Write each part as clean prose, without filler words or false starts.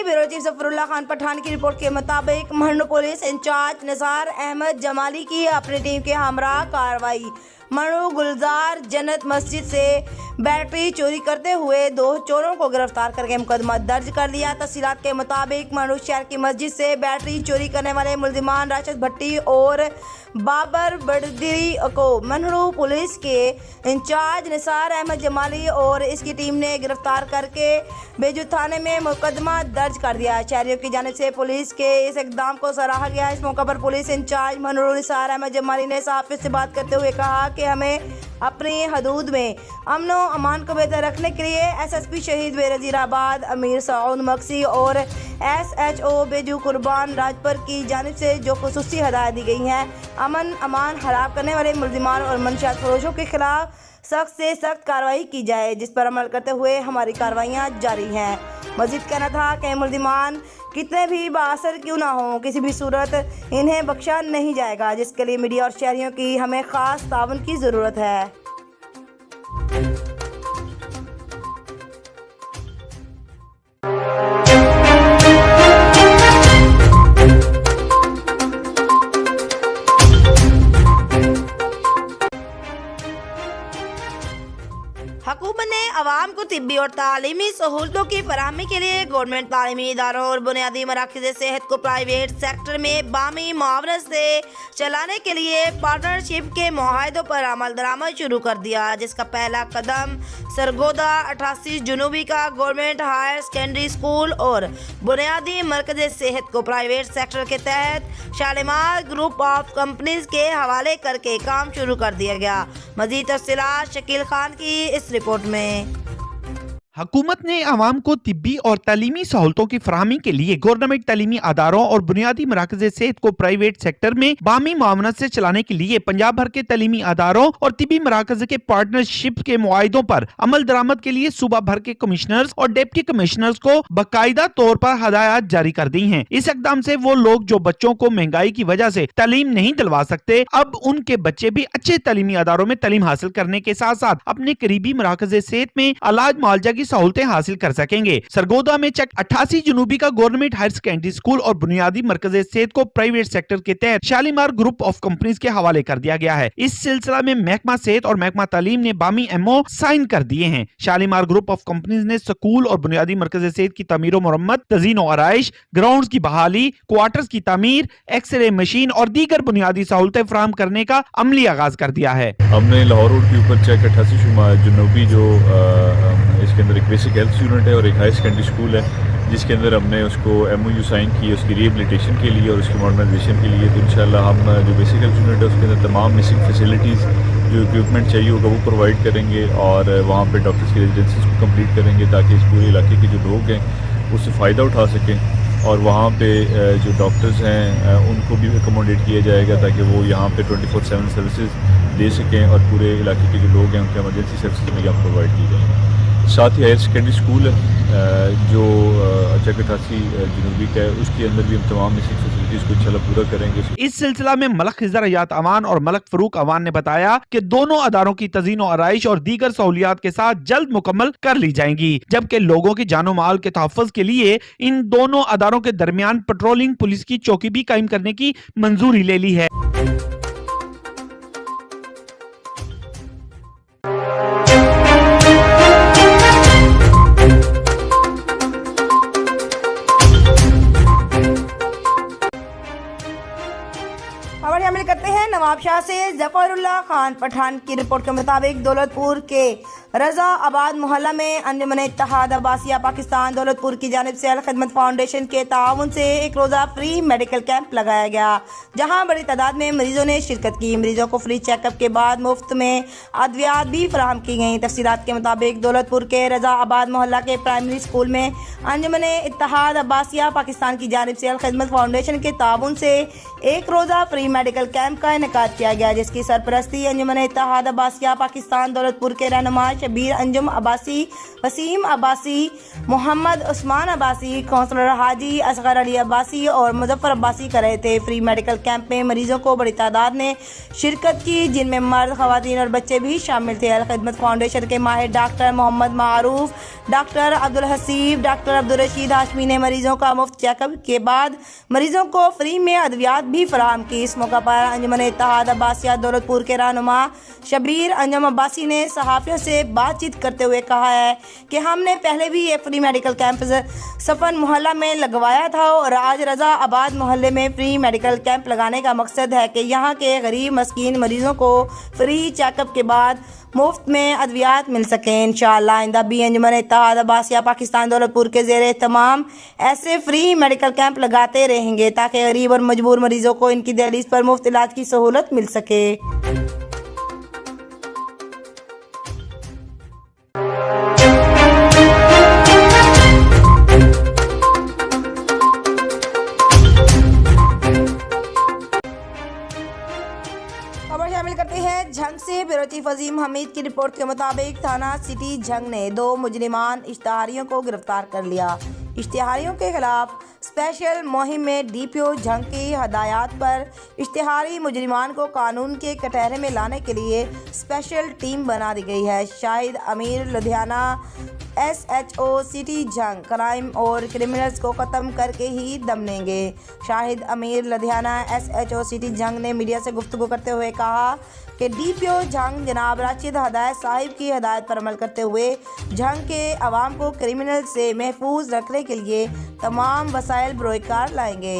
Bureau chief Zafarullah Khan Pathan की report के मुताबिक महनू पुलिस इंचार्ज निसार अहमद जमाली की अपनी टीम के हमरा कार्रवाई महनू गुलजार जन्नत मस्जिद से बैटरी चोरी करते हुए 2 चोरों को गिरफ्तार करके मुकदमा दर्ज कर लिया। तफसीलात के मुताबिक महनू शहर की मस्जिद से बैटरी चोरी करने वाले मुलजिमान राशिद भट्टी और बाबर बड़दरी को महनू पुलिस के इंचार्ज निसार अहमद जमाली और इसकी टीम ने गिरफ्तार करके बेजू थाने में मुकदमा दर्ज कर दिया। शहरियों की जानिब से पुलिस के इस इकदाम को सराहा गया। इस मौके पर पुलिस इंचार्ज महनू निसार अहमद जमाली ने सहाफ़ियों से बात करते हुए कहा कि हमें अपनी हदूद में अमन व अमान को बेहतर रखने के लिए SSP शहीद बेनज़ीराबाद अमीर सऊद मक्सी और SHO बेजू कुर्बान राजपर की जानिब से जो खुसूसी हदायत दी गई हैं, अमन अमान खराब करने वाले मुलजिमान और मंशियात फरोशों के खिलाफ सख्त से सख्त कार्रवाई की जाए, जिस पर अमल करते हुए हमारी कार्रवाइयाँ जारी हैं। मजीद कहना था कि मुलजिमान कितने भी बाअसर क्यों ना हो, किसी भी सूरत इन्हें बख्शा नहीं जाएगा, जिसके लिए मीडिया और शहरियों की हमें ख़ास ताउन की ज़रूरत है। हुकूमत ने अवाम को तिब्बी और तालीमी सहूलतों की फराहमी के लिए गवर्नमेंट तालीमी इदारों और बुनियादी मराकज़ सेहत को प्राइवेट सेक्टर में बामी मुआवनत से चलाने के लिए पार्टनरशिप के मुआहदों पर अमल दरामद शुरू कर दिया, जिसका पहला कदम सरगोदा 88 जुनूबी का गवर्नमेंट हायर सेकेंडरी स्कूल और बुनियादी मरकज़ सेहत को प्राइवेट सेक्टर के तहत शालीमार ग्रुप ऑफ कंपनीज के हवाले करके काम शुरू कर दिया गया। मज़ीद तफसीलात शकील खान की इस रिपोर्ट में। हुकूमत ने आवाम को तिब्बी और तालीमी सहूलतों की फराहमी के लिए गवर्नमेंट तालीमी अदारों और बुनियादी मराकज़ सेहत को प्राइवेट सेक्टर में बामी मुआवनत से चलाने के लिए पंजाब भर के तालीमी अदारों और तिब्बी मराकज़ के पार्टनरशिप के मुआहिदों पर अमल दरामद के लिए सूबा भर के कमिश्नर्स और डिप्टी कमिश्नर्स को बाकायदा तौर पर हदायत जारी कर दी हैं। इस इक़दाम से वो लोग जो बच्चों को महंगाई की वजह से तालीम नहीं दिलवा सकते, अब उनके बच्चे भी अच्छे तालीमी अदारों में तालीम हासिल करने के साथ साथ अपने करीबी मराकज़ सेहत में इलाज मुआलजा की सहूलतें हासिल कर सकेंगे। सरगोदा में चक 88 जुनूबी का गवर्नमेंट हायर सेकेंडरी स्कूल और बुनियादी मरकज़ सेहत को प्राइवेट सेक्टर के तहत शालीमार ग्रुप ऑफ कंपनीज के हवाले कर दिया गया है। इस सिलसिला में महकमा सेहत और महकमा तालीम ने बामी MO साइन कर दिए हैं। शालीमार ग्रुप ऑफ कंपनीज ने स्कूल और बुनियादी मरकज़ सेहत की तमीर और मुरम्मत, तज़ीन और आराइश, ग्राउंड की बहाली, क्वार्टर्स की तामीर, एक्सरे मशीन और दीगर बुनियादी सहूलतें फराहम करने का अमली आगाज कर दिया है। हमने लाहौर रोड के ऊपर चक 88 जुनूबी जो इसके अंदर एक बेसिक हेल्थ यूनिट है और एक हाई सेकेंडरी स्कूल है, जिसके अंदर हमने उसको MOU साइन की उसकी रिहेबिलिटेशन के लिए और उसकी मॉडर्नाइजेशन के लिए। तो इंशाल्लाह हम जो बेसिक हेल्थ यूनिट है उसके अंदर तमाम मिसिंग फैसिलिटीज़ जो इक्विपमेंट चाहिए होगा वो प्रोवाइड करेंगे और वहाँ पे डॉक्टर्स की रेजिडेंसीज को कंप्लीट करेंगे ताकि इस पूरे इलाके के जो लोग हैं उससे फ़ायदा उठा सकें और वहाँ पे जो डॉक्टर्स हैं उनको भी अकोमोडेट किया जाएगा ताकि वो यहाँ पे 24/7 सर्विसेज दे सकें और पूरे इलाके के जो लोग हैं उनके एमरजेंसी सर्विसेज भी यहाँ प्रोवाइड की जाएंगी। साथ ही हायर सेकेंडरी स्कूल जो चक 88 जुनूबी का है उसके अंदर भी हम तमाम मिसिंग फैसिलिटीज़ को इंशाल्लाह पूरा करेंगे। इस सिलसिला में मलक खिज़र हयात अवान और मलक फरूक अवान ने बताया कि दोनों अदारों की तज़ीन और आराइश और दीगर सहूलियात के साथ जल्द मुकम्मल कर ली जाएंगी, जबकि लोगों की जानो माल के तहफ़्फ़ुज़ के लिए इन दोनों अदारों के दरमियान पेट्रोलिंग पुलिस की चौकी भी कायम करने की मंजूरी ले ली है। खबर शामिल करते हैं नवाबशाह से। जफरुल्लाह खान पठान की रिपोर्ट के मुताबिक दौलतपुर के रजा आबाद मोहल्ला में अंजुमन इत्तेहाद अब्बासिया पाकिस्तान दौलतपुर की जानिब से अल खिदमत फाउंडेशन के ताउन से एक रोज़ा फ्री मेडिकल कैंप लगाया गया, जहां बड़ी तादाद में मरीजों ने शिरकत की। मरीजों को फ्री चेकअप के बाद मुफ्त में अद्वियात भी फराहम की गई। तफसीलात के मुताबिक दौलतपुर के रजा आबाद मोहल्ला के प्राइमरी स्कूल में अंजुमन इत्तेहाद अब्बासिया पाकिस्तान की जानिब से अल खिदमत फाउंडेशन के ताउन से एक रोज़ा फ्री मेडिकल कैंप का इनेकाद किया गया, जिसकी सरपरस्ती अंजुमन इत्तेहाद अब्बासिया पाकिस्तान दौलतपुर के रहनुमा शबीर अंजुम अब्बासी, वसीम अब्बासी, मोहम्मद उस्मान अब्बासी, काउंसलर हाजी असगर अली अब्बासी और मुजफ्फर अब्बासी कर रहे थे। फ्री मेडिकल कैंप में मरीजों को बड़ी तादाद में शिरकत की, जिनमें मर्द, खवातीन और बच्चे भी शामिल थे। अल खिदमत फाउंडेशन के माहिर डॉक्टर मोहम्मद मारूफ, डॉक्टर अब्दुल हसीब, डॉक्टर अब्दुल रशीद हाशमी ने मरीजों का मुफ्त चेकअप के बाद मरीजों को फ्री में अद्वियात भी फराहम की। इस मौका पर अंजुमन इत्तेहाद अब्बासिया दौलतपुर के रहनुमा शबीर अंजुम अब्बासी ने सहाफ़ियों से बातचीत करते हुए कहा है कि हमने पहले भी ये फ्री मेडिकल कैंप सफन मोहल्ला में लगवाया था और आज रजा आबाद मोहल्ले में फ्री मेडिकल कैंप लगाने का मकसद है कि यहाँ के गरीब मस्कीन मरीजों को फ्री चेकअप के बाद मुफ्त में अद्वियात मिल सकें। इंशाअल्लाह आइंदा भी अंजुमन इत्तेहाद अब्बासिया पाकिस्तान दौलतपुर के ज़ेरे तमाम ऐसे फ्री मेडिकल कैंप लगाते रहेंगे ताकि गरीब और मजबूर मरीजों को इनकी दहलीज पर मुफ्त इलाज की सहूलत मिल सके। खबर शामिल करते हैं झंग से। ब्यूरो चीफ अजीम हमीद की रिपोर्ट के मुताबिक थाना सिटी झंग ने 2 मुजरिमान इश्तिहारियों को गिरफ्तार कर लिया। इश्तिहारियों के खिलाफ स्पेशल मुहिम में डीपीओ झंग की हदायत पर इश्तिहारी मुजरिमान को कानून के कटहरे में लाने के लिए स्पेशल टीम बना दी गई है। शाहिद अमीर Ludhiana SHO city Jhang crime और क्रिमिनल्स को ख़त्म करके ही दम लेंगे। शाहिद अमीर लुधियाना SHO सिटी झंग ने मीडिया से गुफ्तगू करते हुए कहा कि डीपीओ झंग जनाब राशिद हदायत साहिब की हदायत पर अमल करते हुए झंग के अवाम को क्रिमिनल से महफूज रखने के लिए तमाम वसाइल बरोकार लाएंगे।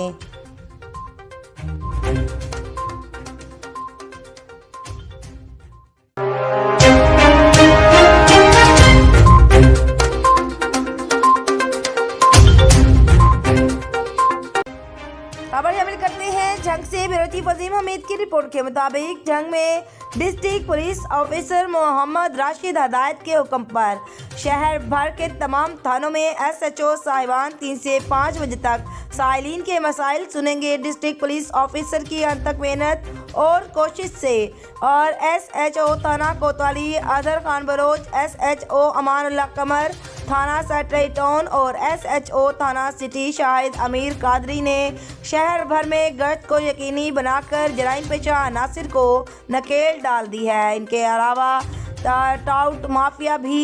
खबर शामिल करते हैं झंग से। ब्यूरो चीफ अजीम हमीद की रिपोर्ट के मुताबिक झंग में district police officer Mohammad Rashid Hidayat के हुक्म पर शहर भर के तमाम थानों में SHO साहिबान 3 से 5 बजे तक साइलिन के मसाइल सुनेंगे। डिस्ट्रिक्ट पुलिस ऑफिसर की अनथक मेहनत और कोशिश से और SHO थाना कोतवाली अदर खान बलोच, SHO अमानुल्लाह कमर थाना सेक्रेटरी टाउन और SHO थाना सिटी शाहिद अमीर कादरी ने शहर भर में गश्त को यकीनी बनाकर जराइम पेशा अनासिर को नकेल डाल दी है। इनके अलावा टाउट माफिया भी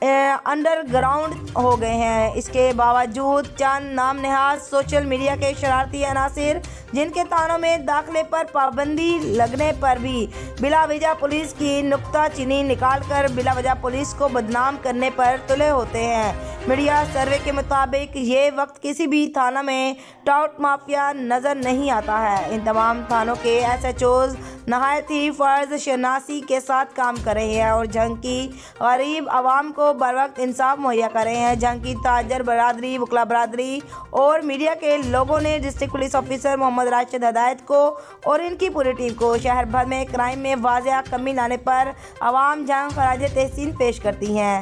अंडरग्राउंड हो गए हैं। इसके बावजूद चंद नाम नहाद सोशल मीडिया के शरारती अनासिर जिनके थानों में दाखिले पर पाबंदी लगने पर भी बिला वजह पुलिस की नुक्ताचीनी निकालकर बिला वजह पुलिस को बदनाम करने पर तुले होते हैं। मीडिया सर्वे के मुताबिक ये वक्त किसी भी थाना में टाउट माफिया नज़र नहीं आता है। इन तमाम थानों के SHOs नहायत ही फ़र्ज शनासी के साथ काम कर रहे हैं और झंग की गरीब आवाम को बर वक्त इंसाफ मुहैया कर रहे हैं। झंग की ताजर बरादरी, वकला बरादरी और मीडिया के लोगों ने district police officer Mohammad Rashid Hidayat को और इनकी पूरी टीम को शहर भर में क्राइम में वाज़िया कमी लाने पर आवाम झंग खराज तहसीन पेश करती हैं।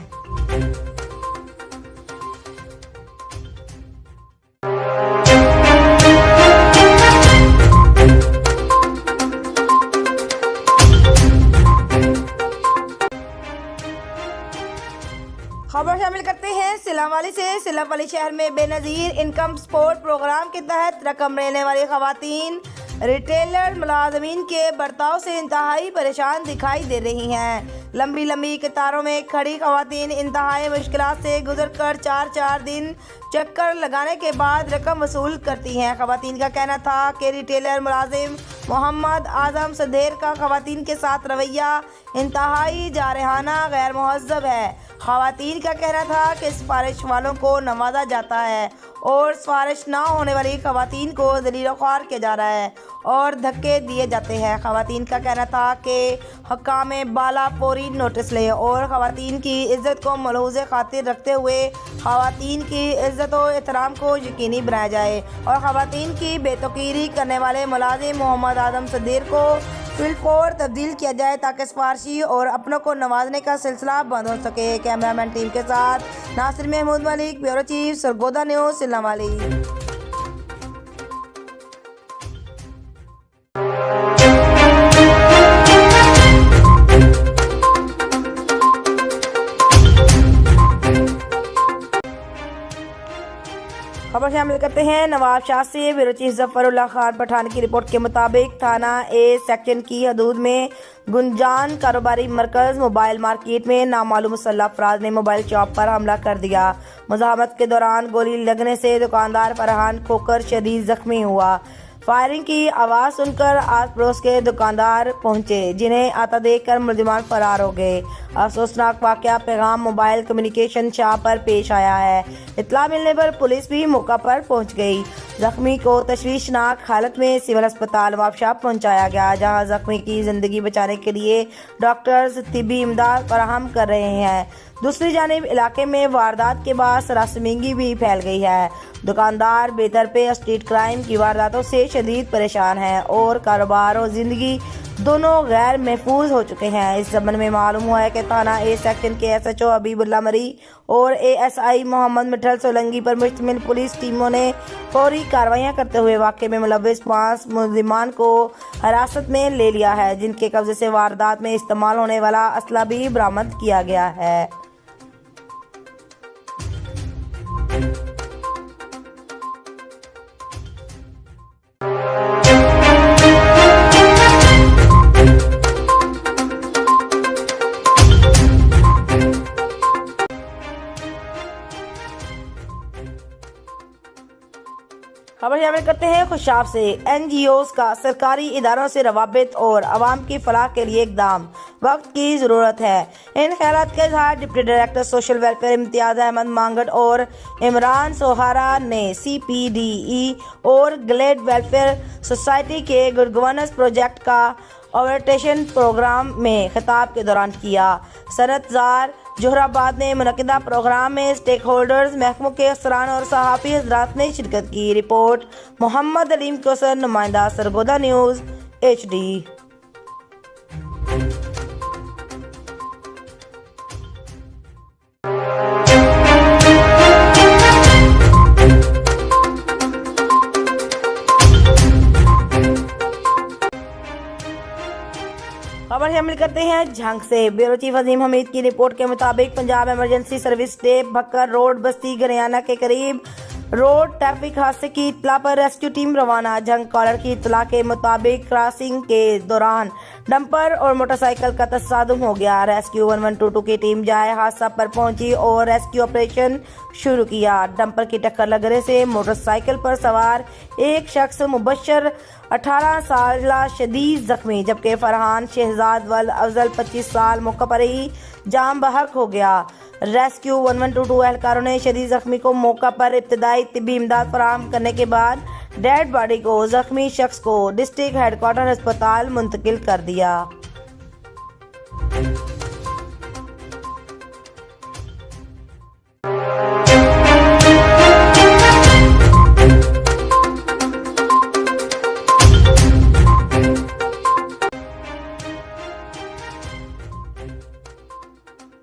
खबर शामिल करते हैं सिलावाली से। सिलावाली शहर में बेनज़ीर इनकम सपोर्ट प्रोग्राम के तहत रकम लेने वाली खवातीन रिटेलर मुलाजमीन के बर्ताव से इंतहाई परेशान दिखाई दे रही हैं। लंबी लंबी कतारों में खड़ी खवातीन इंतहाई मुश्किलात से गुजरकर 4-4 दिन चक्कर लगाने के बाद रकम वसूल करती हैं। खवातीन का कहना था कि रिटेलर मुलाजिम मोहम्मद आजम सदेर का खवातीन के साथ रवैया इंतहाई जारहाना गैर मुहज़्ज़ब है। खवातीन का कहना था कि सिफारिश वालों को नवाजा जाता है और सिफारिश ना होने वाली खवातीन को ज़लील ख्वार किया जा रहा है और धक्के दिए जाते हैं। खवातीन का कहना था कि हकामे बाला फौरी नोटिस लें और खवातीन की इज़्ज़त को मलहूज़ खातिर रखते हुए खवातीन की इज़्ज़त और एहतराम को यकीनी बनाया जाए और खवातीन की बेतौकीरी करने वाले मुलाजिम मोहम्मद आजम सदीर को फिलफोर तब्दील किया जाए ताकि सिफारशी और अपनों को नवाजने का सिलसिला बंद हो सके। कैमरामैन टीम के साथ Nasir Mahmood Malik, bureau chief, Sargodha news, Sillanwali. शामिल करते हैं नवाब शाह से ब्यूरो चीफ जफरुल्लाह खान पठान की रिपोर्ट के मुताबिक थाना ए सेक्शन की हदूद में गुंजान कारोबारी मरकज मोबाइल मार्केट में नामालूम मुसल्लह अफराद ने मोबाइल शॉप पर हमला कर दिया। मुज़ाहमत के दौरान गोली लगने से दुकानदार फरहान खोकर शदीद जख्मी हुआ। फायरिंग की आवाज़ सुनकर आस पड़ोस के दुकानदार पहुंचे, जिन्हें आता देखकर मुलजिमान फरार हो गए। अफसोसनाक वाक़या पैगाम मोबाइल कम्युनिकेशन शॉप पर पेश आया है। इत्तला मिलने पर पुलिस भी मौका पर पहुंच गई। जख्मी को तशवीशनाक हालत में सिविल अस्पताल नवाबशाह पहुंचाया गया, जहां जख्मी की जिंदगी बचाने के लिए डॉक्टर्स तिब्बी इमदाद फराहम कर रहे हैं। दूसरी जानिब इलाके में वारदात के बाद सरासमिंगी भी फैल गई है। दुकानदार बेहतर पे स्ट्रीट क्राइम की वारदातों से शदीद परेशान हैं और कारोबार और जिंदगी दोनों गैर महफूज हो चुके हैं। इस संबंध में मालूम हुआ है कि थाना ए सेक्शन के SHO हबीबुल्ला मरी और ASI मोहम्मद मिठल सोलंगी पर मुश्तमिल पुलिस टीमों ने फौरी कार्रवाइयां करते हुए वाक़े में मुलव्विस 5 मुलजिमान को हिरासत में ले लिया है, जिनके कब्जे से वारदात में इस्तेमाल होने वाला असला भी बरामद किया गया है। खबर शामिल करते हैं खुशाब से। NGOs का सरकारी इदारों से रवाबित और आवाम की फलाह के लिए इकदाम वक्त की ज़रूरत है। इन ख्यालात का इजहार डिप्टी डायरेक्टर सोशल वेलफेयर इम्तियाज़ अहमद मांगट और इमरान सोहारा ने CPDE और ग्लेड वेलफेयर सोसाइटी के गुड गवर्नेंस प्रोजेक्ट का ओरिएंटेशन प्रोग्राम में खिताब के दौरान किया। सनतजार जोहराबाद में मुनक़िदा प्रोग्राम में स्टेक होल्डर्स, महकमों के अफसरान और सहाफ़ी हज़रात ने शिरकत की। रिपोर्ट मोहम्मद अलीम कौसर, नुमाइंदा सरगोदा न्यूज़ HD। खबर शामिल करते हैं झंग से। ब्यूरो चीफ अजीम हमीद की रिपोर्ट के मुताबिक Punjab emergency service day Bhakkar road बस्ती गरियाना के करीब रोड ट्रैफिक हादसे की इत्तला पर रेस्क्यू टीम रवाना। झंग कॉलर की इत्तला के मुताबिक क्रॉसिंग के दौरान डंपर और मोटरसाइकिल का तसादुम हो गया। रेस्क्यू 1122 की टीम जाए हादसा पर पहुंची और रेस्क्यू ऑपरेशन शुरू किया। डंपर की टक्कर लगने से मोटरसाइकिल पर सवार एक शख्स मुबशर 18 साल शदीद जख्मी, जबकि फरहान शहजाद वल अफजल 25 साल मौके पर ही जाम बहक हो गया। रेस्क्यू 1122 एहलकारों ने शदीद जख्मी को मौका पर इब्तदाई तिब्बी इमदाद फराहम करने के बाद डेड बॉडी को जख्मी शख्स को डिस्ट्रिक्ट हेडक्वार्टर अस्पताल मुंतकिल कर दिया।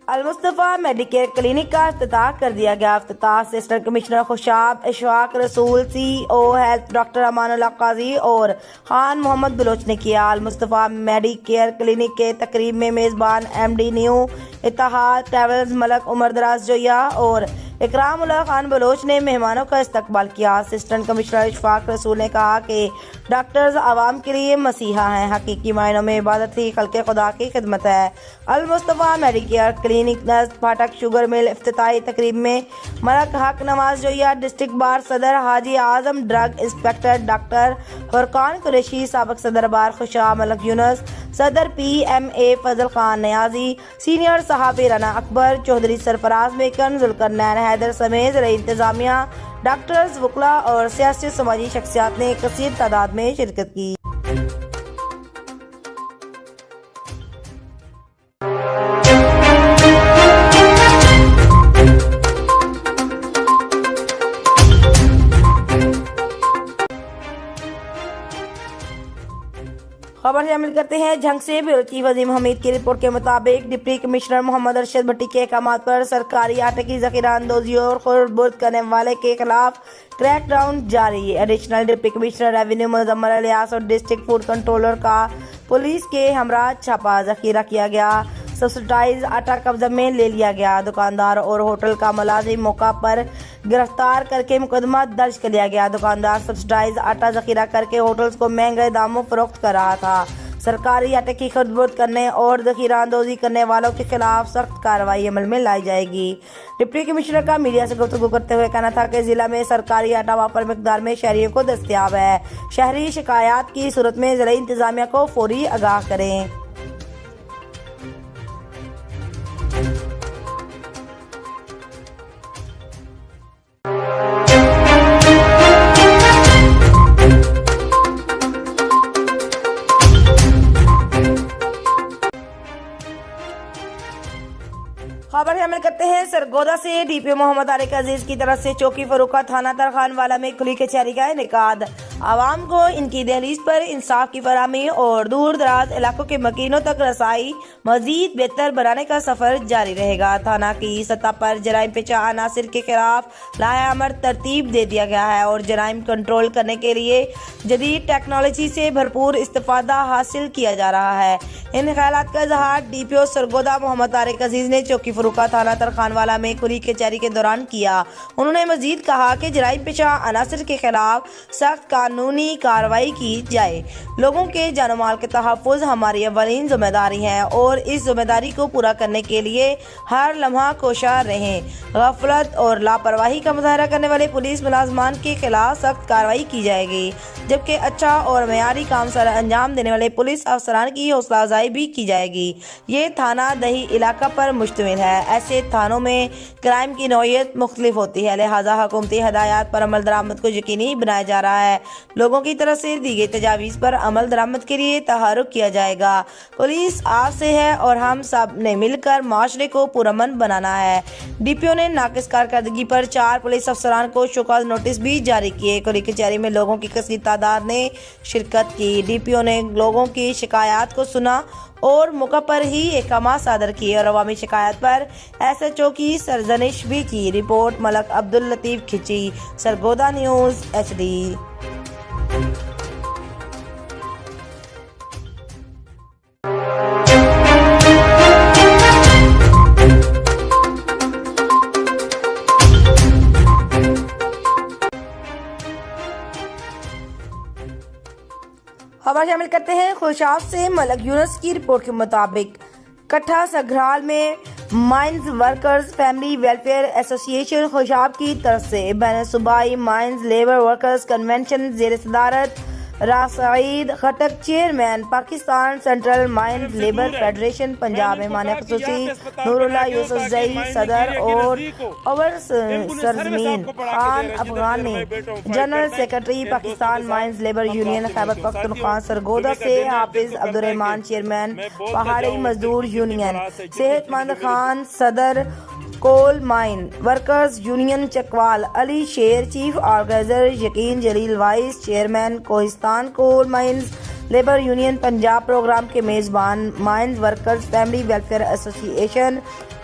अल-मुस्तफा मेडिकेयर क्लिनिक का इफ्तिताह कर दिया गया। इफ्तिताह असिस्टेंट कमिश्नर खुशाब इशफाक रसूल, CEO हेल्थ डॉक्टर अमानुल्लाह काजी और खान मोहम्मद बलोच ने किया। अल-मुस्तफा मेडिकेयर क्लिनिक के तकरीब में मेज़बान MD new Ittehad travels Malik Umar Daraz Joya और इकरामुल्लाह खान बलोच ने मेहमानों का इस्तकबाल किया। असिस्टेंट कमिश्नर इशफाक रसूल ने कहा कि डॉक्टर्स आवाम के लिए मसीहा हैं, हकीकी मायनों में इबादत ही खल्के खुदा की खिदमत है। अल-मुस्तफा मेडिकेयर क्लिनिक नज़द फाटक शुगर मिल इफ्तिताही तकरीब में मलक हक नवाज जोया, डिस्ट्रिक्ट बार सदर Haji Azam, drug inspector doctor Furqan Qureshi, साबिक सदर बार खुशाब मलक यूनुस, सदर PMA फजल खान नियाजी, सीनियर सहाफ़ी राना अकबर, चौधरी सरफराज मेकन, जुल्करनैन हैदर समेत रही इंतजामिया, डॉक्टर्स, वकला और सियासी समाजी शख्सियात ने कसीर तादाद में शिरकत की। खबर शामिल करते हैं झंग से। ब्यूरो चीफ अजीम हमीद की रिपोर्ट के मुताबिक डिप्टी कमिश्नर मोहम्मद अरशद भट्टी के अहकाम पर सरकारी आटे की ज़ख़ीरा अंदोज़ी और खुर्द करने वाले के खिलाफ क्रैकडाउन जारी। Additional deputy commissioner revenue Muzammil Ilyas और डिस्ट्रिक्ट फूड कंट्रोलर का पुलिस के हमरा छापा ज़ख़ीरा किया गया। सब्सिडाइज आटा कब्जे में ले लिया गया। दुकानदार और होटल का मुलाजिम मौका पर गिरफ्तार करके मुकदमा दर्ज कर लिया गया। दुकानदार सब्सिडाइज आटा जखीरा करके होटल्स को महंगे दामों फरोख्त कर रहा था। सरकारी आटे की खुदबुद करने और जखीरा अंदोजी करने वालों के खिलाफ सख्त कार्रवाई अमल में लाई जाएगी। डिप्टी कमिश्नर का मीडिया से गुफ्तगू करते हुए कहना था कि जिला में सरकारी आटा वापर मिकदार में शहरियों को दस्तयाब है। शहरी शिकायत की सूरत में जिला इंतजामिया को फौरी आगाह करें। खबर शामिल करते हैं सरगोदा से। डीपीओ मोहम्मद आरिक अजीज की तरफ से चौकी फरूखा थाना तरखानवाला में खुली कचहरी का इनेकाद। आवाम को इनकी दहलीज पर इंसाफ की फराहमी और दूर दराज इलाकों के मकीनों तक रसाई मजीद बेहतर बनाने का सफर जारी रहेगा। थाना की सतह पर जराइम पेशा अनासिर के खिलाफ लाहेअमर तरतीब दे दिया गया है और जराइम कंट्रोल करने के लिए जदीद टेक्नोलॉजी से भरपूर इस्तेफादा हासिल किया जा रहा है। इन ख्यालात का इजहार डीपीओ सरगोदा मोहम्मद आरिक अजीज ने चौकी फरूखा थाना तरखानवाला में खुली कचहरी के दौरान किया। उन्होंने मजीद कहा कि जराइम पेशा अनासिर के खिलाफ सख्त कानूनी कार्रवाई की जाए। लोगों के जानो माल के तहफ़्फ़ुज़ हमारी अव्वलीन जिम्मेदारी है और इस जिम्मेदारी को पूरा करने के लिए हर लम्हा कोशा रहें। गफलत और लापरवाही का मुजाहरा करने वाले पुलिस मुलाजमान के खिलाफ सख्त कार्रवाई की जाएगी, जबकि अच्छा और मेयारी काम सर अंजाम देने वाले पुलिस अफसरान की हौसला अफजाई भी की जाएगी। ये थाना दही इलाका पर मुश्तमिल है। ऐसे थानों में क्राइम की नौयत मुख्तलिफ होती है, लिहाजा हुकूमती हदायत पर अमल दरामद को यकीनी बनाया जा रहा है। लोगों की तरफ से दी गई तजावीज़ पर अमल दरामद के लिए तहरुक किया जाएगा। पुलिस आपसे है और हम सब ने मिलकर माशरे को पुरअमन बनाना है। डीपीओ ने नाकिस कारकर्दगी पर 4 पुलिस अफसरान को शोकॉज नोटिस भी जारी किए। खुली कचहरी में लोगों की कसीर तादाद ने शिरकत की। डीपीओ ने लोगों की शिकायत को सुना और मौका पर ही अहकाम सादर किए और अवामी शिकायत पर SHO की सरजनिश भी की। रिपोर्ट मलक अब्दुल लतीफ खिची, सरगोदा न्यूज़ HD। खबर शामिल करते हैं खुशाब से। मलक यूनुस की रिपोर्ट के मुताबिक कट्ठा सघराल में mines workers family welfare association Khushab की तरफ से बैन सूबाई माइंस लेबर वर्कर्स कन्वेंशन ज़ेर सदारत Rasheed Khattak chairman Pakistan central mines labour federation Punjab मेहमान खुसूसी नूरुल्लाह यूसुफ जई सदर और अवर सरजमीन खान अफगान ने general secretary Pakistan mines labour union Khyber Pakhtunkhwa Sargodha से हाफिज अब्दुर्रहमान चेयरमैन पहाड़ी मजदूर यूनियन सेहतमंद खान सदर coal mine workers union Chakwal Ali Sher chief organiser Yaqeen Jalil vice chairman Kohistan coal mines labour union Punjab programme के मेज़बान mines workers family welfare association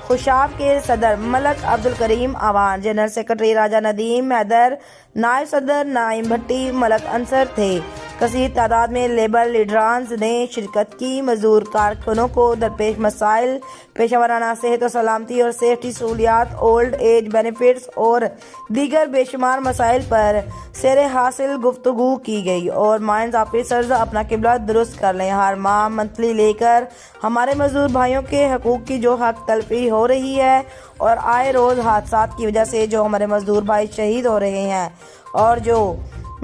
Khushab के सदर मलक अब्दुल करीम आवान, जनरल सेक्रेटरी राजा नदीम हैदर, नायब सदर नाइम भट्टी मलक अंसर थे। कसीर तादाद में लेबर लीडरान्स ने शिरकत की। मजदूर कारकुनों को दरपेश मसाइल पेशावराना सेहत और सलामती और सेफ्टी सहूलियात, ओल्ड एज बेनिफिट्स और दीगर बेशुमार मसाइल पर सेरे हासिल गुफ्तगू की गई और माइंस ऑफिसर्स अपना किबला दुरुस्त कर लें। हर माह मंथली लेकर हमारे मजदूर भाइयों के हकूक़ की जो हक तलफी हो रही है और आए रोज़ हादसात की वजह से जो हमारे मजदूर भाई शहीद हो रहे हैं और जो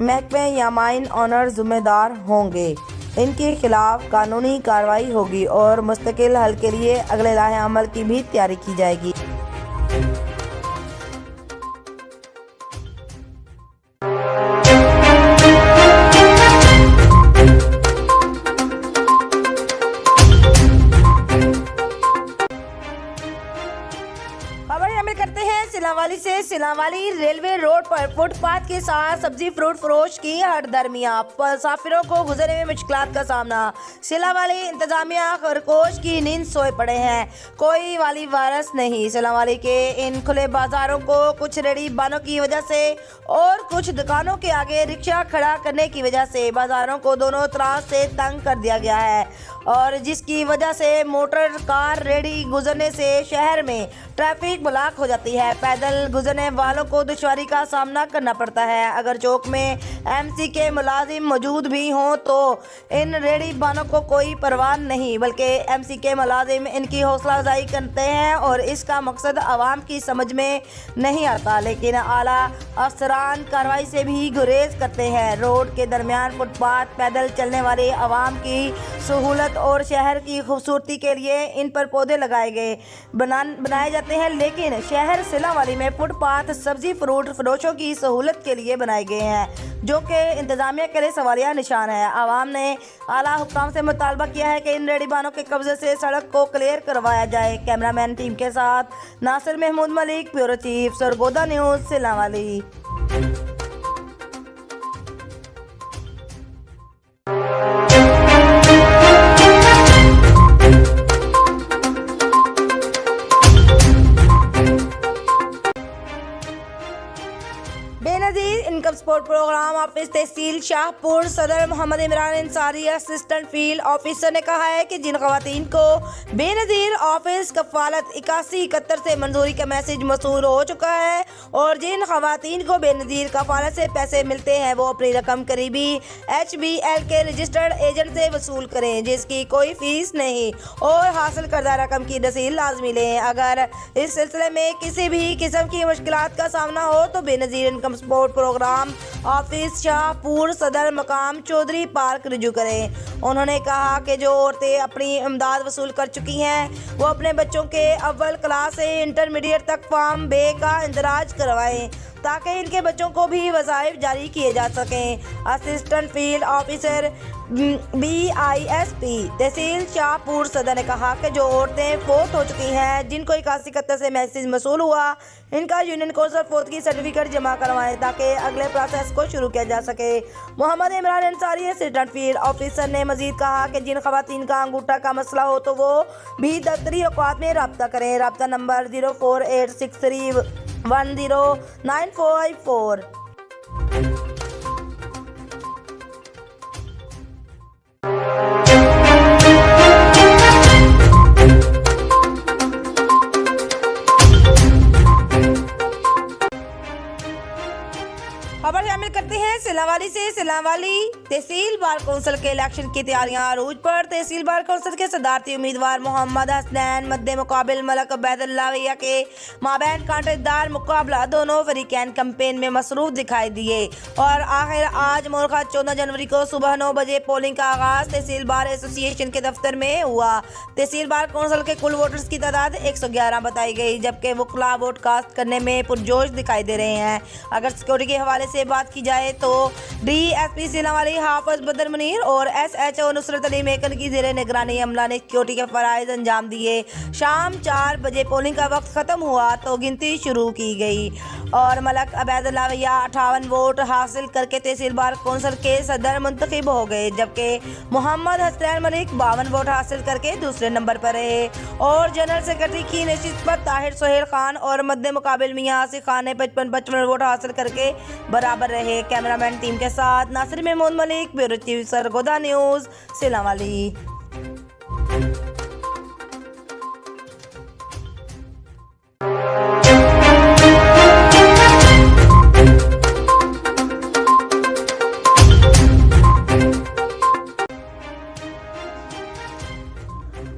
महकमे या माइन ऑनर जिम्मेदार होंगे, इनके खिलाफ कानूनी कार्रवाई होगी और मुस्तकिल हल के लिए अगले लाहे अमल की भी तैयारी की जाएगी। खबर शामिल करते हैं सिलावाली से। सिलावाली रेलवे रोड पर फुटपाथ के साथ सब्जी फ्रूट फरोश की हड़दर्मियां, मुसाफिरों को गुजरने में मुश्किलात का सामना। सिला वाली इंतजामिया खरगोश की नींद सोए पड़े हैं, कोई वाली वारस नहीं। सिला वाली के इन खुले बाजारों को कुछ रेडी बानों की वजह से और कुछ दुकानों के आगे रिक्शा खड़ा करने की वजह से बाजारों को दोनों तरह से तंग कर दिया गया है, और जिसकी वजह से मोटर कार रेडी गुजरने से शहर में ट्रैफिक ब्लॉक हो जाती है। पैदल गुजरने वालों को दुश्वारी का सामना करना पड़ता है। अगर चौक में एमसी के मुलाजिम मौजूद भी हों तो इन रेडी बानों को कोई परवाह नहीं, बल्कि एमसी के मुलाजिम इनकी हौसला अफजाई करते हैं और इसका मकसद आवाम की समझ में नहीं आता, लेकिन आला अफसरान कार्रवाई से भी गुरेज करते हैं। रोड के दरमियान फुटपाथ पैदल चलने वाले आवाम की सहूलत और शहर की खूबसूरती के लिए इन पर पौधे बनाए जाते हैं, लेकिन शहर सिलावाली में फुटपाथ सब्जी फ्रूट फरोशों की सहूलत के लिए बनाए गए हैं, जो कि इंतजामिया के लिए सवालिया निशान है। आवाम ने आला हुक्काम से मुतालबा किया है कि इन रेडीबानों के कब्जे से सड़क को क्लियर करवाया जाए। कैमरामैन टीम के साथ Nasir Mahmood Malik, bureau chief, Sargodha news, Sillanwali. Benazir income support programme office tehsil Shahpur सदर Mohammad Imran Ansari assistant field officer ने कहा है कि जिन खवातीन को बेनज़ीर ऑफिस कफालत 8171 से मंजूरी का मैसेज मौसूल हो चुका है और जिन खवातीन को बेनज़ीर कफालत से पैसे मिलते हैं वो अपनी रकम करीबी HBL के रजिस्टर्ड एजेंट से वसूल करें, जिसकी कोई फीस नहीं, और हासिल करदा रकम की रसीद लाजमी लें। अगर इस सिलसिले में किसी भी किस्म की मुश्किलात का सामना हो तो Benazir income support programme office Shahpur Sadar मकाम चौधरी पार्क रुजू करें। उन्होंने कहा कि जो औरतें अपनी इमदाद वसूल कर चुकी हैं वो अपने बच्चों के अव्वल क्लास से इंटरमीडिएट तक फॉर्म बे का इंदराज करवाएं ताकि इनके बच्चों को भी वज़ाइफ जारी किए जा सकें। असिस्टेंट फील्ड ऑफिसर BISP तहसील शाहपुर सदर ने कहा कि जो औरतें फोत हो चुकी हैं जिनको 8171 से मैसेज मसूल हुआ, इनका यूनियन कौंसिल फोत की सर्टिफिकेट जमा करवाएं ताकि अगले प्रोसेस को शुरू किया जा सके। Mohammad Imran Ansari assistant field officer ने मजीद कहा कि जिन खवातीन का अंगूठा का मसला हो तो वो भी दफ्तरी औकात में रब्ता करें। रब्ता नंबर 04863109454। खबर शामिल करते हैं सिलावाली से। सिलावाली तहसील बार कौंसिल के इलेक्शन की तैयारियां अरूज पर। तहसील बार कौंसिल के सदारती उम्मीदवार मोहम्मद हसनैन मद्दे मुकाबिल मलक अबैदुल्लाह भैया के माबैन कांटेदार मुकाबला, दोनों फरीकैन कैंपेन में मसरूफ दिखाई दिए और आखिर आज मुल्का 14 जनवरी को सुबह 9 बजे पोलिंग का आगाज तहसील बार एसोसिएशन के दफ्तर में हुआ। तहसील बार कौंसिल के कुल वोटर्स की तादाद 111 बताई गई, जबकि वुकला वोट कास्ट करने में पुरजोश दिखाई दे रहे हैं। अगर सिक्योरिटी के हवाले से बात की जाए तो DSP सिलावाली हाफिज बदर मुनीर और SHO नुसरत अली मेकन की ज़ेरे निगरानी अमला ने सिक्योरिटी के फराइज अंजाम दिए। शाम 4 बजे पोलिंग का वक्त ख़त्म हुआ तो गिनती शुरू की गई और मलक अबैदुल्लाह भैया 58 वोट हासिल करके तहसील बार कौंसिल के सदर मुंतखब हो गए, जबकि मोहम्मद हसनैन मलिक 52 वोट हासिल करके दूसरे नंबर पर रहे और जनरल सेक्रेटरी की नशिस्त पर ताहिर सोहेल खान और मद्दे मुकाबिल मियां आसिफ खान ने 55 वोट हासिल करके बराबर रहे। कैमरामैन टीम के साथ Nasir Mahmood Malik, bureau chief, Sargodha news, Sillanwali.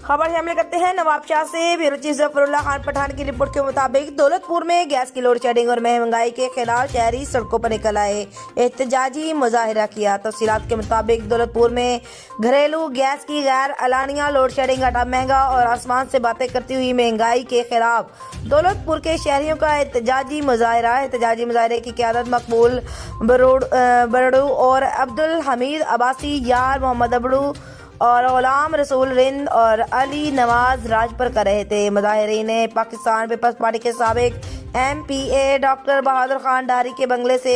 खबर शामिल करते हैं नवाबशाह से। ब्यूरो चीफ जफरुल्लाह खान पठान की रिपोर्ट के मुताबिक दौलतपुर में गैस की लोड शेडिंग और महंगाई के खिलाफ शहरी सड़कों पर निकल आए, एहतजाजी मुजाहिरा किया। तफसीलात के मुताबिक दौलतपुर में घरेलू गैस की गैर अलानिया लोड शेडिंग, आटा महंगा और आसमान से बातें करती हुई महंगाई के खिलाफ दौलतपुर के शहरियों का एहतजाजी मुजाहिरे की क़यादत मकबूल बरड़ू और अब्दुल हमीद अब्बासी, यार मोहम्मद अबड़ू और गुलाम रसूल रिंद और अली नवाज राज पर कर रहे थे। मुजाहिरीन ने पाकिस्तान पीपल्स पार्टी के साबिक MPA डॉक्टर बहादुर खान डारी के बंगले से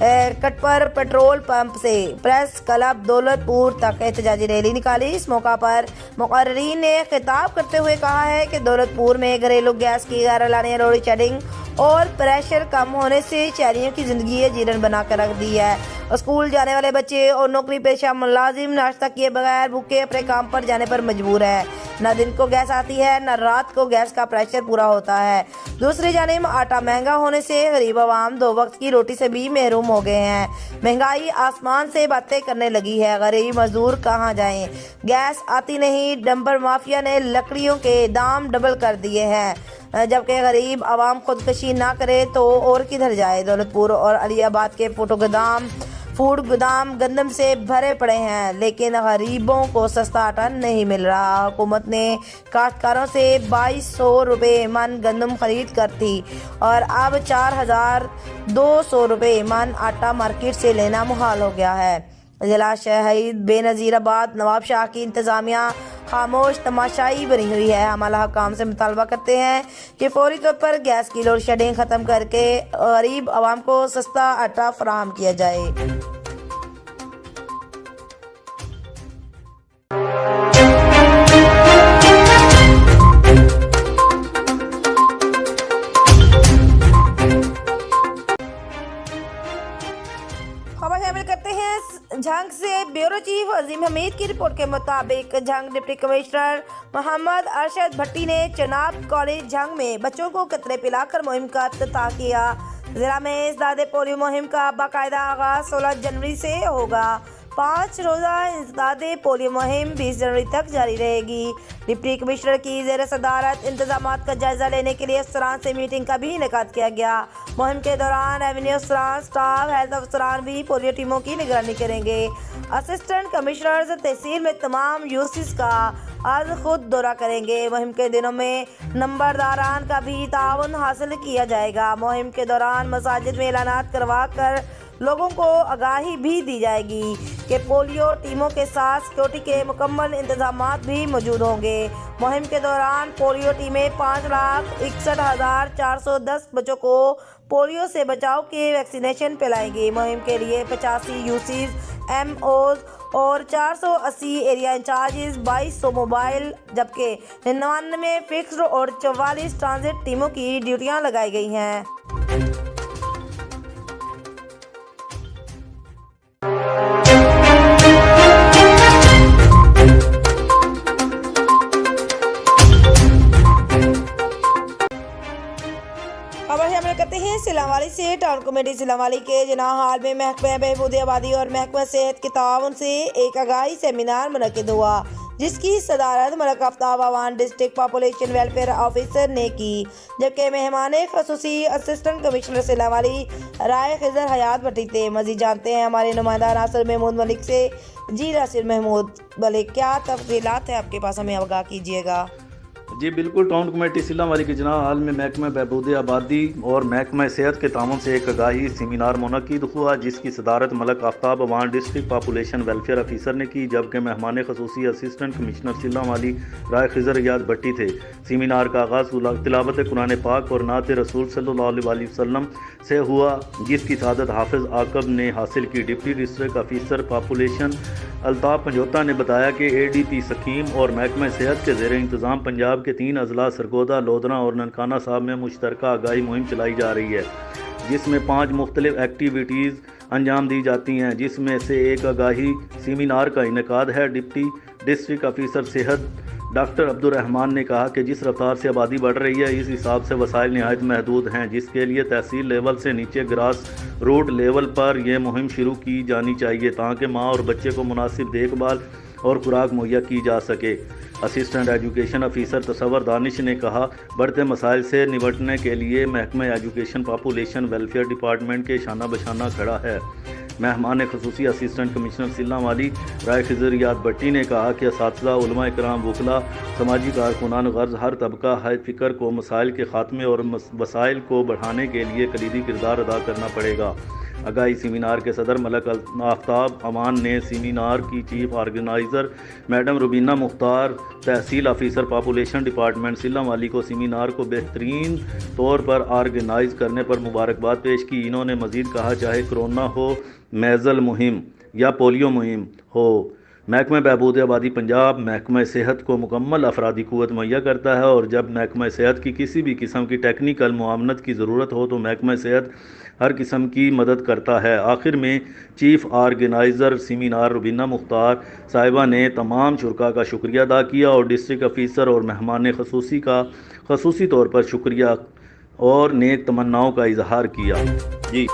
कटपर पेट्रोल पंप से प्रेस क्लब दौलतपुर तक एहतजाजी रैली निकाली। इस मौका पर मुकर्रीन ने खिताब करते हुए कहा है कि दौलतपुर में घरेलू गैस की गैर लोड शेडिंग और प्रेशर कम होने से शहरियों की जिंदगी जीवन बनाकर रख दी है। स्कूल जाने वाले बच्चे और नौकरी पेशा मुलाजिम नाश्ता किए बगैर भूखे अपने काम पर जाने पर मजबूर है। न दिन को गैस आती है न रात को गैस का प्रेशर पूरा होता है। दूसरी जानिब आटा महंगा होने से गरीब आवाम 2 वक्त की रोटी से भी महरूम हो गए हैं। महंगाई आसमान से बातें करने लगी है। गरीब मजदूर कहाँ जाएं? गैस आती नहीं। डंपर माफिया ने लकड़ियों के दाम डबल कर दिए हैं, जबकि गरीब आवाम खुदकशी ना करे तो और किधर जाए। दौलतपुर और अलीआबाद के फूड गोदाम गंदम से भरे पड़े हैं, लेकिन गरीबों को सस्ता आटा नहीं मिल रहा। हुकूमत ने काश्तकारों से 2200 रुपये मन गंदम खरीद कर थी और अब 4200 रुपये मन आटा मार्केट से लेना मुहाल हो गया है। जिला शहीद बेनज़ीराबाद नवाब शाह की इंतज़ामिया खामोश तमाशाई बनी हुई है। हम आला हुकाम से मुतालबा करते हैं कि फौरी तौर पर गैस की लोड शेडिंग ख़त्म करके गरीब आवाम को सस्ता आटा फराहम किया जाए। खबर शामिल करते हैं झंग से। ब्यूरो चीफ अजीम हमीद की रिपोर्ट के मुताबिक झंग डिप्टी कमिश्नर मोहम्मद अरशद भट्टी ने चनाब कॉलेज झंग में बच्चों को कतरे पिलाकर मुहिम का इफ्तिताह किया। जिला में इंसदाद पोलियो मुहिम का बाकायदा आगाज 16 जनवरी से होगा। 5 रोज़ा इंसदाद पोलियो मुहिम 20 जनवरी तक जारी रहेगी। डिप्टी कमिश्नर की ज़ेर सदारत इंतजामात का जायजा लेने के लिए अफसरान से मीटिंग का भी इनेकाद किया गया। मुहिम के दौरान रेवेन्यू अफसरान, स्टाफ, हेल्थ अफसरान भी पोलियो टीमों की निगरानी करेंगे। असिस्टेंट कमिश्नर्स तहसील में तमाम यूसीस का आज खुद दौरा करेंगे। मुहिम के दिनों में नंबरदारान का भी ताउन हासिल किया जाएगा। मुहिम के दौरान मसाजिद में ऐलानात करवा कर लोगों को आगाही भी दी जाएगी कि पोलियो टीमों के साथ सिक्योरिटी के मुकम्मल इंतजामात भी मौजूद होंगे। मुहिम के दौरान पोलियो टीमें 5,61,410 बच्चों को पोलियो से बचाव के वैक्सीनेशन पिलाएंगी। मुहिम के लिए 85 यूसीज, MOs और 480 एरिया इंचार्जेस, 2200 मोबाइल जबकि 99 फिक्स्ड और 44 ट्रांजिट टीमों की ड्यूटियां लगाई गई हैं। खबर शामिल करते हैं सिलावाली से। टाउन कमेटी सिलावाली के जना हाल में महकमा बहबूद आबादी और महकमा सेहत के ताउन से एक आगाही सेमिनार मुनक्किद हुआ, जिसकी सदारत मलक आफ्ताब आवान डिस्ट्रिक्ट पॉपुलेशन वेलफेयर ऑफिसर ने की, जबकि मेहमान खसूसी असिस्टेंट कमिश्नर सिलावाली राय खिजर हयात भट्टी थे। मजीद जानते हैं हमारे नुमाइंदा नासिर महमूद मलिक से। जी नासिर महमूद मलिक, क्या तफसीलात है आपके पास, हमें आगाह कीजिएगा। जी बिल्कुल, टाउन कमेटी सिलावाली के जनाब हाल में महकमा बहबूद आबादी और महकमा सेहत के ताउन से एक आगाही सेमिनार मुनक्किद हुआ, जिसकी सदारत Malik Aftab Awan district population welfare officer ने की, जबकि मेहमान खसूसी असिस्टेंट कमिश्नर सिलावाली राय खिजर हयात भट्टी थे। सेमिनार का आगाज़ तिलावत कुरान पाक और नात रसूल सल्लल्लाहु अलैहि वसल्लम से हुआ, जिसकी सादत हाफिज आकब ने हासिल की। Deputy district officer population Altaf Panjota ने बताया कि ADP स्कीम और महकमा सेहत के ज़ेर इंतज़ाम पंजाब के 3 अजला सरगोदा, लोधना और ननकाना साहब में मुश्तरका आगाही मुहिम चलाई जा रही है, जिसमें 5 मुख्तलिफ एक्टिविटीज़ अंजाम दी जाती हैं, जिसमें से एक आगाही सेमिनार का इनेकाद है। डिप्टी डिस्ट्रिक्ट ऑफिसर सेहत डॉक्टर अब्दुर्रहमान ने कहा कि जिस रफ्तार से आबादी बढ़ रही है, इस हिसाब से वसाइल नहायत महदूद हैं, जिसके लिए तहसील लेवल से नीचे ग्रास रूट लेवल पर यह मुहिम शुरू की जानी चाहिए, ताकि माँ और बच्चे को मुनासिब देखभाल और खुराक मुहैया की जा सके। असिस्टेंट एजुकेशन ऑफिसर तसव्वुर दानिश ने कहा, बढ़ते मसाइल से निपटने के लिए महकमा एजुकेशन पॉपुलेशन वेलफेयर डिपार्टमेंट के शाना बशाना खड़ा है। मेहमान खसूसी असिस्टेंट कमिश्नर सिलावाली राय खिजर हयात भट्टी ने कहा कि असातिज़ा, उलमा इकराम, वकला, समाजी कारकुनान गर्ज हर तबका है फ़िक्र को मसाइल के ख़ात्मे और वसाइल को बढ़ाने के लिए कलीदी किरदार अदा करना पड़ेगा। आगाही सेमिनार के सदर मलक आफ्ताब अमान ने सेमिनार की chief organiser madam Rubina Mukhtar, tehsil officer population department Sillanwali को सेमिनार को बेहतरीन तौर पर ऑर्गेनाइज करने पर मुबारकबाद पेश की। इन्होंने मज़ीद कहा, चाहे कोरोना हो, मैज़ल मुहिम या पोलियो मुहिम हो, महकमा बहबूद आबादी पंजाब महकमा सेहत को मुकम्मल अफरादी क़ुव्वत मुहैया करता है और जब महकमा सेहत की किसी भी किस्म की टेक्निकल मुआवनत की ज़रूरत हो तो महकमा सेहत हर किस्म की मदद करता है। आखिर में chief organiser seminar Rubina Mukhtar साहिबा ने तमाम शुरका का शुक्रिया अदा किया और डिस्ट्रिक्ट ऑफिसर और मेहमान खसूसी का खसूसी तौर पर शुक्रिया और नेक तमन्नाओं का इजहार किया। जी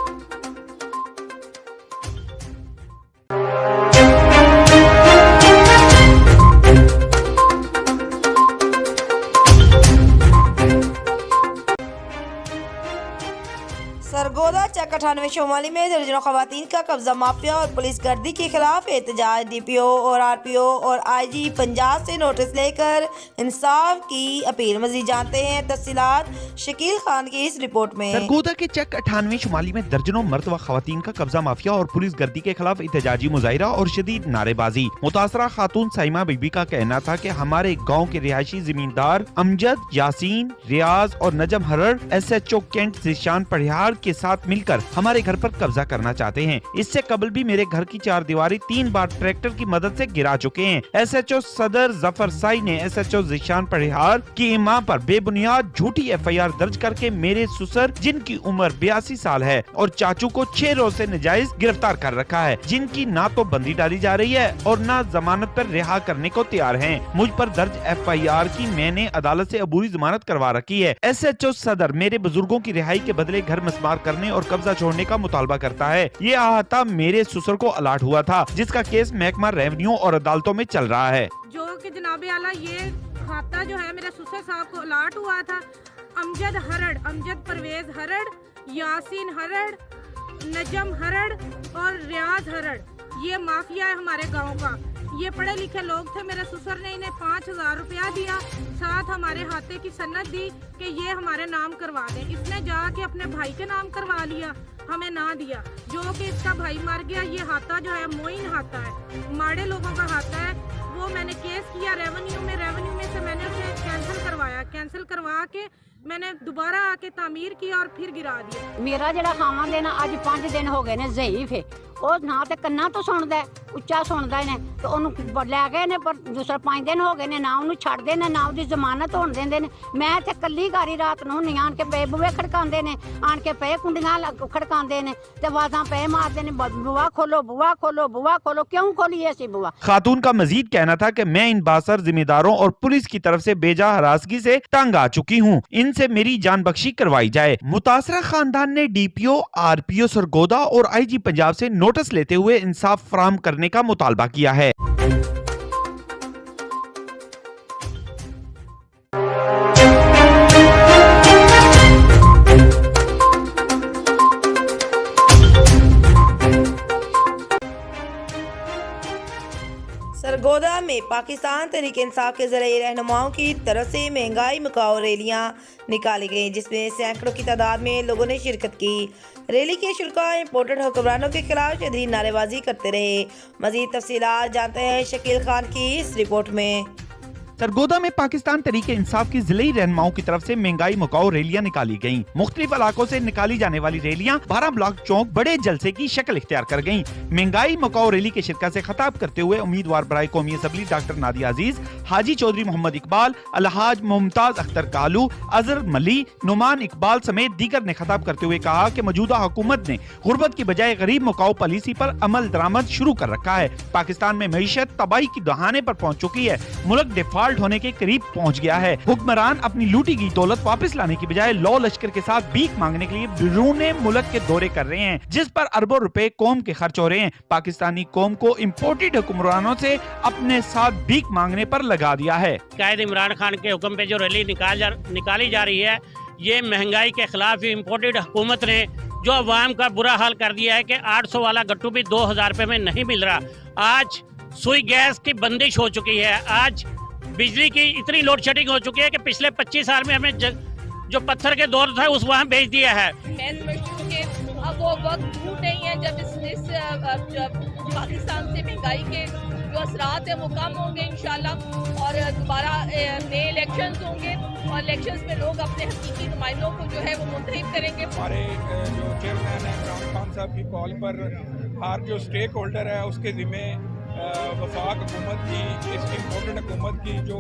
सरगोदा चक 98 शुमाली में दर्जनों खवातीन का कब्जा माफिया और पुलिस गर्दी के खिलाफ एहतजाज। DPO और RPO और IG पंजाब से नोटिस लेकर इंसाफ की अपील। मजीद जानते हैं तफसीलात शकील खान की इस रिपोर्ट में। सरगोदा के चक 98 शुमाली में दर्जनों मर्द व खवातीन का कब्जा माफिया और पुलिस गर्दी के खिलाफ एहतजाजी मुजाहिरा और शदीद नारेबाजी। मुतासरा खातून साइमा बीबी का कहना था कि हमारे गाँव के रिहायशी जमींदार अमजद, यासीन, रियाज और नजम हरड़ SHO कैंट ज़ीशान परिहार के साथ मिलकर हमारे घर पर कब्जा करना चाहते हैं। इससे कबल भी मेरे घर की चार दीवारी 3 बार ट्रैक्टर की मदद से गिरा चुके हैं। SHO सदर जफर साई ने SHO ज़ीशान परिहार की इमां पर बेबुनियाद झूठी FIR दर्ज करके मेरे ससुर जिनकी उम्र 82 साल है और चाचू को 6 रोज से नजायज गिरफ्तार कर रखा है, जिनकी ना तो बंदी डाली जा रही है और ना जमानत पर रिहा करने को तैयार हैं। मुझ पर दर्ज FIR की मैंने अदालत से अबूरी जमानत करवा रखी है। SHO सदर मेरे बुजुर्गों की रिहाई के बदले घर मस्मार करने और कब्जा छोड़ने का मुतालबा करता है। ये अहाता मेरे ससुर को अलाट हुआ था, जिसका केस महकमा रेवेन्यू और अदालतों में चल रहा है। जो कि जनाबे आला ये खाता जो है मेरे ससुर साहब को अलाट हुआ था। अमजद हरड़, अमजद परवेज हरड़, यासीन हरड़, नजम हरड़ और रियाज हरड़, ये माफिया है हमारे गांव का। ये पढ़े लिखे लोग थे। मेरे ससुर ने इन्हें 5000 रुपया दिया, साथ हमारे हाथे की सन्नत दी कि ये हमारे नाम करवा दें। इसने जाके अपने भाई के नाम करवा लिया, हमें ना दिया। जो कि इसका भाई मर गया। ये हाथा जो है मोइन हाथा है, माड़े लोगों का हाथा है। वो मैंने केस किया रेवेन्यू में से मैंने उसे कैंसिल करवाया। कैंसिल करवा के मैंने दोबारा आके तामीर की और फिर गिरा दिया। मेरा जड़ा खावा देना अज 5 दिन हो गए ने ज़ईफ है। ਉਹ ਨਾ ਤੇ ਕੰਨਾਂ ਤੋਂ ਸੁਣਦਾ ਉੱਚਾ ਸੁਣਦਾ ਨੇ ਤੇ ਉਹਨੂੰ ਲੈ ਗਏ ਨੇ, ਪਰ ਦੂਸਰਾ 5 ਦਿਨ ਹੋ ਗਏ ਨੇ, ਨਾ ਉਹਨੂੰ ਛੱਡਦੇ ਨੇ ਨਾ ਉਹਦੀ ਜ਼ਮਾਨਤ ਹੋਣ ਦਿੰਦੇ ਨੇ। ਮੈਂ ਇੱਥੇ ਕੱਲੀ ਘਾਰੀ ਰਾਤ ਨੂੰ ਨਹੀਂ ਆਣ ਕੇ ਪਏ ਬੂਹੇ ਖੜਕਾਉਂਦੇ ਨੇ, ਆਣ ਕੇ ਪਏ ਕੁੰਡੀਆਂ ਖੜਕਾਉਂਦੇ ਨੇ ਤੇ आवाज़ां पे मारते ने, बुआ खोलो बुआ खोलो बुआ खोलो। क्यों खोलिए ऐसी बुआ? खातून का मजीद कहना था कि मैं इन बासर जिम्मेदारों और पुलिस की तरफ से बेजा हरासगी से तंग आ चुकी हूँ, इनसे मेरी जान बख्शी करवाई जाए। मुतासरा खानदान ने DPO RPO सरगोदा और IG पंजाब से नोटिस लेते हुए इंसाफ फराहम करने का मुतालबा किया है। सरगोदा में पाकिस्तान तहरीक इंसाफ के ज़रिए रहनुमाओं की तरफ से महंगाई मुकाओ रैलियां निकाली गई, जिसमें सैकड़ों की तादाद में लोगों ने शिरकत की। रैली के शुल्का इम्पोर्टेड हुक्मरानों के खिलाफ शदीद नारेबाजी करते रहे। मजीद तफसीलात जानते हैं शकील खान की इस रिपोर्ट में। सरगोदा में पाकिस्तान तरीके इंसाफ की जिले रहनुमाओं की तरफ से महंगाई मुकाओ रैलियां निकाली गयी। मुख्तलिफ इलाकों से निकाली जाने वाली रैलियां 12 ब्लॉक चौक बड़े जलसे की शक्ल इख्तियार कर गयी। महंगाई मुकाओ रैली के शिरकत से खिताब करते हुए उम्मीदवार बराए कौमी असम्बली डॉक्टर नादिया अजीज, हाजी चौधरी मोहम्मद इकबाल, अलहाज मुमताज अख्तर कालू, अजहर मली, नुमान इकबाल समेत दीगर ने खिताब करते हुए कहा कि मौजूदा हुकूमत ने गुर्बत की बजाय गरीब मुकाओ पॉलिसी पर अमल दरामद शुरू कर रखा है। पाकिस्तान में मईशत तबाही की दहाने पर पहुँच चुकी है, मुल्क डिफॉल्ट होने के करीब पहुंच गया है। हुक्मरान अपनी लूटी गई दौलत वापस लाने की बजाय लौ लश्कर के साथ भीख मांगने के लिए बिरूने मुल्क के दौरे कर रहे हैं, जिस पर अरबों रुपए कौम के खर्च हो रहे हैं। पाकिस्तानी कौम को इम्पोर्टेड हुक्मरानों से अपने साथ भीख मांगने पर लगा दिया है। कायद इमरान खान के हुक्म पे जो रैली निकाली जा रही है, ये महंगाई के खिलाफ इम्पोर्टेड हुकूमत ने जो अवाम का बुरा हाल कर दिया है कि 800 वाला गट्टू भी 2000 रुपए में नहीं मिल रहा। आज सुई गैस की बंदिश हो चुकी है। आज बिजली की इतनी लोड शेडिंग हो चुकी है कि पिछले 25 साल में हमें जो पत्थर के दौर था उस वहाँ भेज दिया है। अब वो वक्त झूठ नहीं इस पाकिस्तान से महंगाई के जो असरात है वो कम होंगे इंशाल्लाह और दोबारा नए इलेक्शंस होंगे और इलेक्शंस में लोग अपने हकीकी नुमाइंदों को जो है वो मुंतखब करेंगे। हमारे जो चेयरमैन है इमरान खान साहब की कॉल पर हर जो स्टेक होल्डर है उसके ज़िम्मे वफाक हुकूमत की, इसकी इम्पोर्टेंट हुकूमत की जो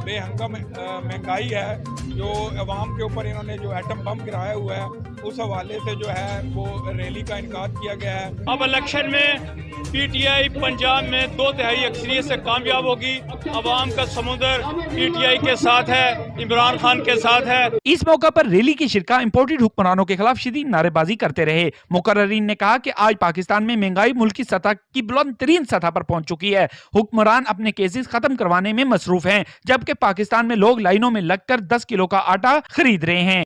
बेहंगम महंगाई है, जो अवाम के ऊपर इन्होंने जो एटम बम गिराया हुआ है, उस हवाले से जो है वो रैली का इनकाद किया गया है। अब इलेक्शन में पीटीआई पंजाब में 2/3 अक्सरियत से कामयाब होगी। अवाम का समुंदर पीटीआई के साथ है, इमरान खान के साथ है। इस मौका पर रैली की शिरका इम्पोर्टेड हुक्मरानों के खिलाफ शदीद नारेबाजी करते रहे। मुकर्ररीन ने कहा कि आज पाकिस्तान में महंगाई मुल्क की सतह की बुलंद तरीन सतह पर पहुंच चुकी है। हुक्मरान अपने केसेस खत्म करवाने में मसरूफ हैं, जबकि पाकिस्तान में लोग लाइनों में लगकर 10 किलो का आटा खरीद रहे हैं।